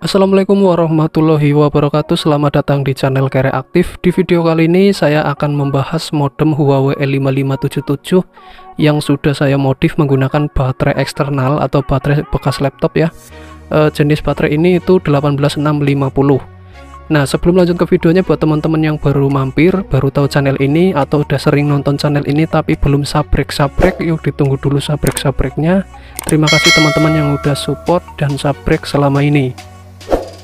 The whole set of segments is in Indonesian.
Assalamualaikum warahmatullahi wabarakatuh. Selamat datang di channel Kere Aktif. Di video kali ini saya akan membahas modem Huawei L5577 yang sudah saya modif menggunakan baterai eksternal atau baterai bekas laptop ya. Jenis baterai ini itu 18650. Nah, sebelum lanjut ke videonya, buat teman-teman yang baru mampir, baru tahu channel ini atau udah sering nonton channel ini tapi belum sabrek, yuk ditunggu dulu sabrek-sabreknya. Terima kasih teman-teman yang udah support dan sabrek selama ini.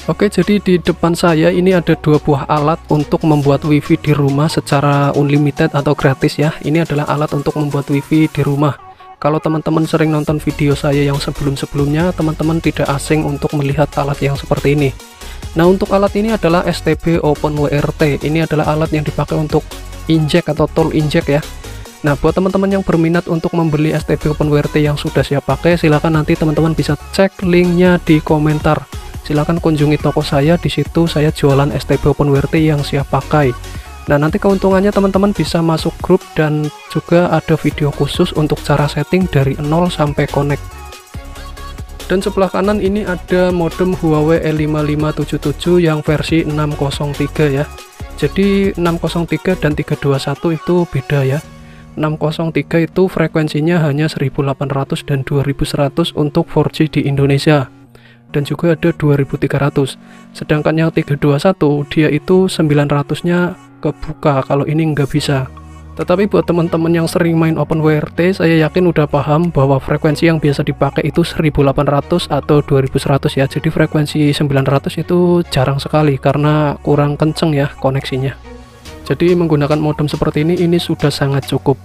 Oke, jadi di depan saya ini ada dua buah alat untuk membuat wifi di rumah secara unlimited atau gratis ya. Ini adalah alat untuk membuat wifi di rumah. Kalau teman-teman sering nonton video saya yang sebelum-sebelumnya, teman-teman tidak asing untuk melihat alat yang seperti ini. Nah, untuk alat ini adalah STB OpenWRT. Ini adalah alat yang dipakai untuk injek atau tool injek ya. Nah, buat teman-teman yang berminat untuk membeli STB OpenWRT yang sudah saya pakai, silahkan nanti teman-teman bisa cek linknya di komentar. Silahkan kunjungi toko saya, di situ saya jualan STB OpenWRT yang siap pakai. Nah, nanti keuntungannya teman-teman bisa masuk grup dan juga ada video khusus untuk cara setting dari 0 sampai connect. Dan sebelah kanan ini ada modem Huawei L5577 yang versi 603 ya. Jadi 603 dan 321 itu beda ya. 603 itu frekuensinya hanya 1800 dan 2100 untuk 4G di Indonesia. Dan juga ada 2300, sedangkan yang 321 dia itu 900 nya kebuka, kalau ini nggak bisa. Tetapi buat teman-teman yang sering main OpenWRT, saya yakin udah paham bahwa frekuensi yang biasa dipakai itu 1800 atau 2100 ya. Jadi frekuensi 900 itu jarang sekali karena kurang kenceng ya koneksinya. Jadi menggunakan modem seperti ini sudah sangat cukup.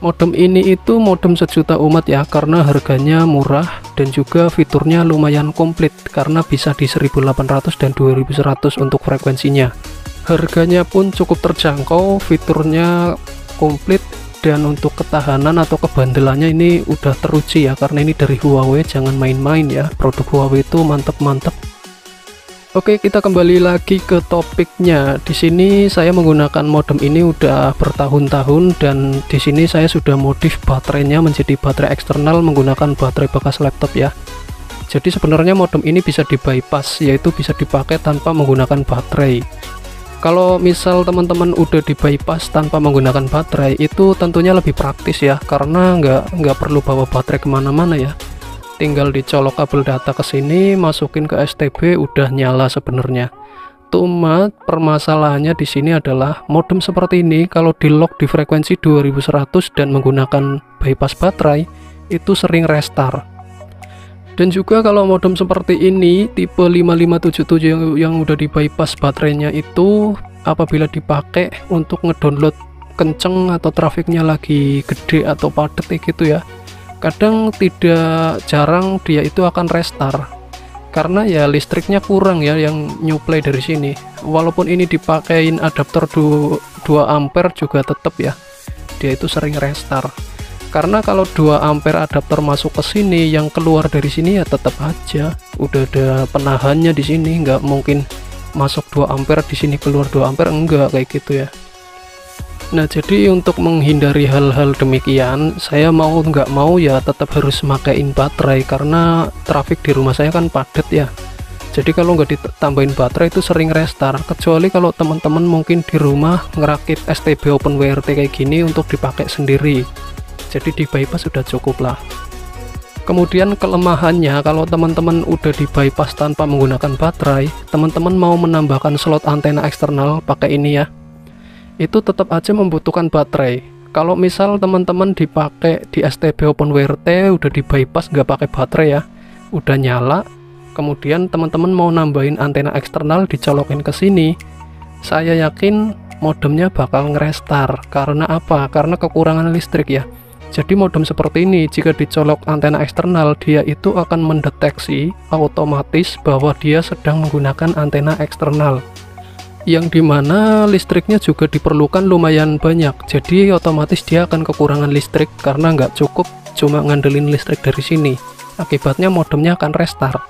Modem ini itu modem sejuta umat ya, karena harganya murah dan juga fiturnya lumayan komplit karena bisa di 1800 dan 2100 untuk frekuensinya. Harganya pun cukup terjangkau, fiturnya komplit, dan untuk ketahanan atau kebandelannya ini udah teruji ya, karena ini dari Huawei, jangan main-main ya. Produk Huawei itu mantep-mantep. Oke, kita kembali lagi ke topiknya. Di sini saya menggunakan modem ini udah bertahun-tahun, dan di sini saya sudah modif baterainya menjadi baterai eksternal menggunakan baterai bekas laptop ya. Jadi sebenarnya modem ini bisa di bypass, yaitu bisa dipakai tanpa menggunakan baterai. Kalau misal teman-teman udah di bypass tanpa menggunakan baterai, itu tentunya lebih praktis ya, karena nggak perlu bawa baterai kemana-mana ya. Tinggal dicolok kabel data ke sini, masukin ke STB, udah nyala sebenarnya. Cuma permasalahannya di sini adalah modem seperti ini kalau di lock di frekuensi 2100 dan menggunakan bypass baterai itu sering restart. Dan juga kalau modem seperti ini tipe 5577 yang udah di bypass baterainya itu, apabila dipakai untuk ngedownload kenceng atau trafiknya lagi gede atau padat gitu ya, kadang tidak jarang dia itu akan restart karena ya listriknya kurang ya yang nyuplai dari sini. Walaupun ini dipakein adaptor 2 ampere juga tetap ya dia itu sering restart, karena kalau 2 ampere adaptor masuk ke sini, yang keluar dari sini ya tetap aja udah ada penahannya di sini, nggak mungkin masuk 2 ampere di sini keluar 2 ampere, enggak kayak gitu ya. Nah, jadi untuk menghindari hal-hal demikian, saya mau nggak mau ya tetap harus makain baterai karena trafik di rumah saya kan padat ya. Jadi kalau nggak ditambahin baterai itu sering restart, kecuali kalau teman-teman mungkin di rumah ngerakit STB OpenWRT kayak gini untuk dipakai sendiri. Jadi di bypass sudah cukup lah. Kemudian kelemahannya, kalau teman-teman udah di bypass tanpa menggunakan baterai, teman-teman mau menambahkan slot antena eksternal pakai ini ya, itu tetap aja membutuhkan baterai. Kalau misal teman-teman dipakai di STB OpenWRT udah di bypass nggak pakai baterai ya, udah nyala, kemudian teman-teman mau nambahin antena eksternal dicolokin ke sini, saya yakin modemnya bakal ngerestart. Karena apa? Karena kekurangan listrik ya. Jadi modem seperti ini jika dicolok antena eksternal, dia itu akan mendeteksi otomatis bahwa dia sedang menggunakan antena eksternal, yang dimana listriknya juga diperlukan lumayan banyak. Jadi otomatis dia akan kekurangan listrik karena nggak cukup cuma ngandelin listrik dari sini. Akibatnya modemnya akan restart.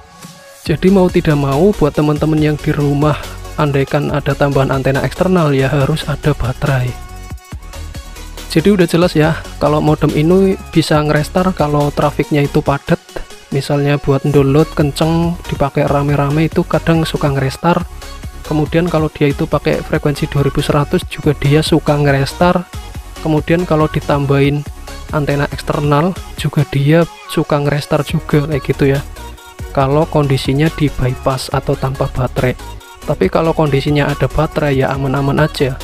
Jadi mau tidak mau buat teman-teman yang di rumah, andaikan ada tambahan antena eksternal ya harus ada baterai. Jadi udah jelas ya, kalau modem ini bisa ngerestart kalau trafiknya itu padat, misalnya buat download kenceng dipakai rame-rame itu kadang suka nge-restart. Kemudian kalau dia itu pakai frekuensi 2100 juga dia suka nge-restart. Kemudian kalau ditambahin antena eksternal juga dia suka nge-restart juga kayak gitu ya, kalau kondisinya di bypass atau tanpa baterai. Tapi kalau kondisinya ada baterai ya aman-aman aja.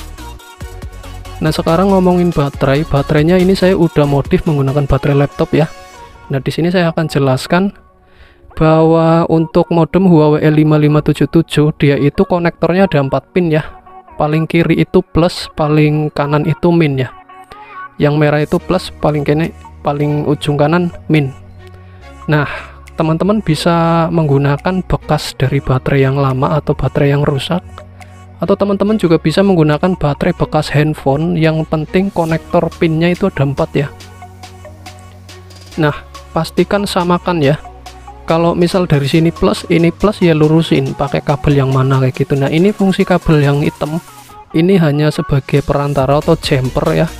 Nah sekarang ngomongin baterainya ini saya udah modif menggunakan baterai laptop ya. Nah di sini saya akan jelaskan bahwa untuk modem Huawei L5577 dia itu konektornya ada 4 pin ya. Paling kiri itu plus, paling kanan itu min ya. Yang merah itu plus, paling ujung kanan min. Nah teman-teman bisa menggunakan bekas dari baterai yang lama atau baterai yang rusak, atau teman-teman juga bisa menggunakan baterai bekas handphone. Yang penting konektor pinnya itu ada 4 ya. Nah pastikan samakan ya. Kalau misal dari sini plus, ini plus, ya lurusin pakai kabel yang mana kayak gitu. Nah ini fungsi kabel yang hitam ini hanya sebagai perantara atau jumper ya.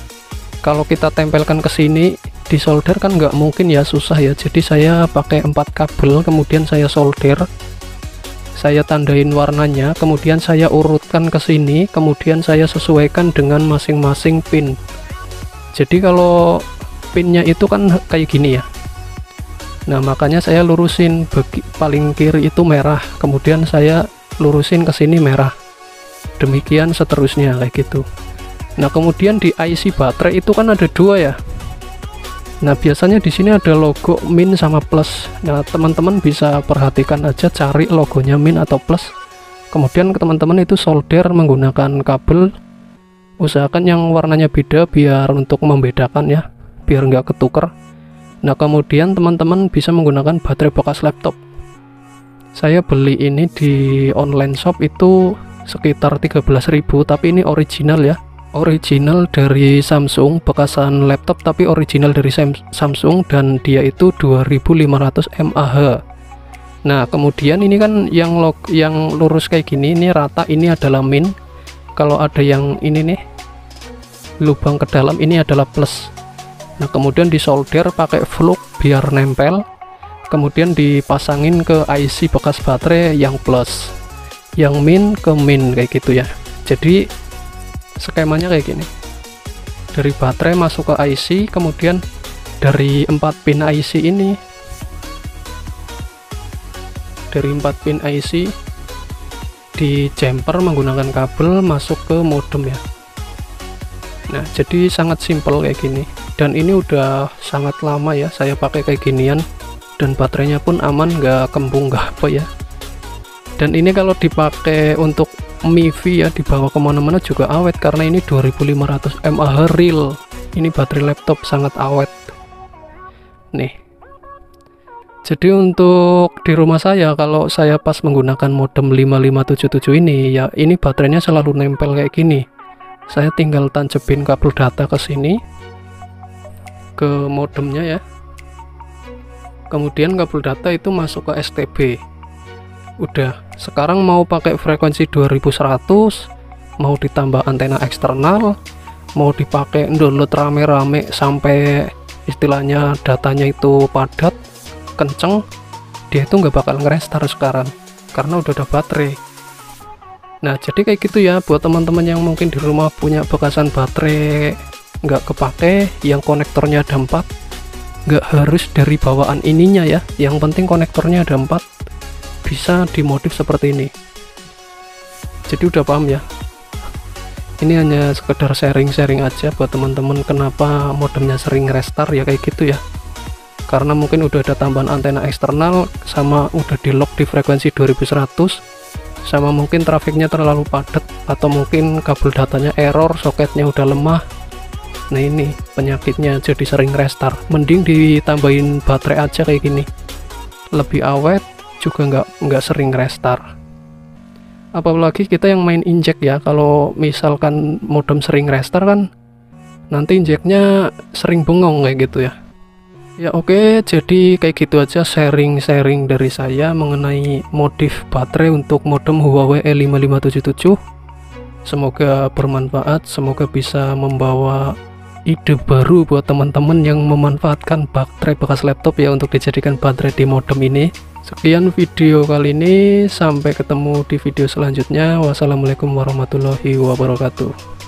Kalau kita tempelkan ke sini disolder kan nggak mungkin ya, susah ya. Jadi saya pakai 4 kabel, kemudian saya solder, saya tandain warnanya, kemudian saya urutkan ke sini, kemudian saya sesuaikan dengan masing-masing pin. Jadi kalau pinnya itu kan kayak gini ya. Nah makanya saya lurusin, paling kiri itu merah, kemudian saya lurusin ke sini merah, demikian seterusnya kayak gitu. Nah kemudian di IC baterai itu kan ada 2 ya. Nah biasanya di sini ada logo min sama plus. Nah teman-teman bisa perhatikan aja, cari logonya min atau plus, kemudian teman-teman itu solder menggunakan kabel. Usahakan yang warnanya beda biar untuk membedakan ya, biar nggak ketuker. Nah kemudian teman-teman bisa menggunakan baterai bekas laptop. Saya beli ini di online shop itu sekitar 13.000, tapi ini original ya, original dari Samsung, bekasan laptop tapi original dari Samsung, dan dia itu 2500 mAh. Nah kemudian ini kan yang lurus kayak gini, ini rata, ini adalah min. Kalau ada yang ini nih lubang ke dalam, ini adalah plus. Nah kemudian disolder pakai flux biar nempel, kemudian dipasangin ke IC bekas baterai yang plus, yang min ke min kayak gitu ya. Jadi skemanya kayak gini, dari baterai masuk ke IC, kemudian dari 4 pin IC ini, dari 4 pin IC di jumper menggunakan kabel masuk ke modem ya. Nah jadi sangat simpel kayak gini, dan ini udah sangat lama ya saya pakai kayak ginian, dan baterainya pun aman, nggak kembung nggak apa ya. Dan ini kalau dipakai untuk MIFI ya, dibawa kemana-mana juga awet, karena ini 2500 mAh real. Ini baterai laptop sangat awet nih. Jadi untuk di rumah saya, kalau saya pas menggunakan modem 5577 ini ya, ini baterainya selalu nempel kayak gini. Saya tinggal tancepin kabel data ke sini, ke modemnya ya, kemudian kabel data itu masuk ke STB. Udah, sekarang mau pakai frekuensi 2100, mau ditambah antena eksternal, mau dipakai download rame-rame sampai istilahnya datanya itu padat, kenceng, dia itu nggak bakal nge-restart sekarang karena udah ada baterai. Nah jadi kayak gitu ya, buat teman-teman yang mungkin di rumah punya bekasan baterai nggak kepake, yang konektornya ada 4, nggak harus dari bawaan ininya ya, yang penting konektornya ada 4, bisa dimodif seperti ini. Jadi udah paham ya, ini hanya sekedar sharing-sharing aja buat teman-teman kenapa modemnya sering restart ya kayak gitu ya, karena mungkin udah ada tambahan antena eksternal, sama udah di lock di frekuensi 2100, sama mungkin trafiknya terlalu padat, atau mungkin kabel datanya error, soketnya udah lemah. Nah ini penyakitnya, jadi sering restart. Mending ditambahin baterai aja kayak gini, lebih awet juga, nggak sering restart. Apalagi kita yang main injek ya, kalau misalkan modem sering restart kan nanti injeknya sering bengong kayak gitu ya. Ya oke, jadi kayak gitu aja sharing-sharing dari saya mengenai modif baterai untuk modem Huawei E5577. Semoga bermanfaat, semoga bisa membawa ide baru buat teman-teman yang memanfaatkan baterai bekas laptop ya untuk dijadikan baterai di modem ini. Sekian video kali ini, sampai ketemu di video selanjutnya. Wassalamualaikum warahmatullahi wabarakatuh.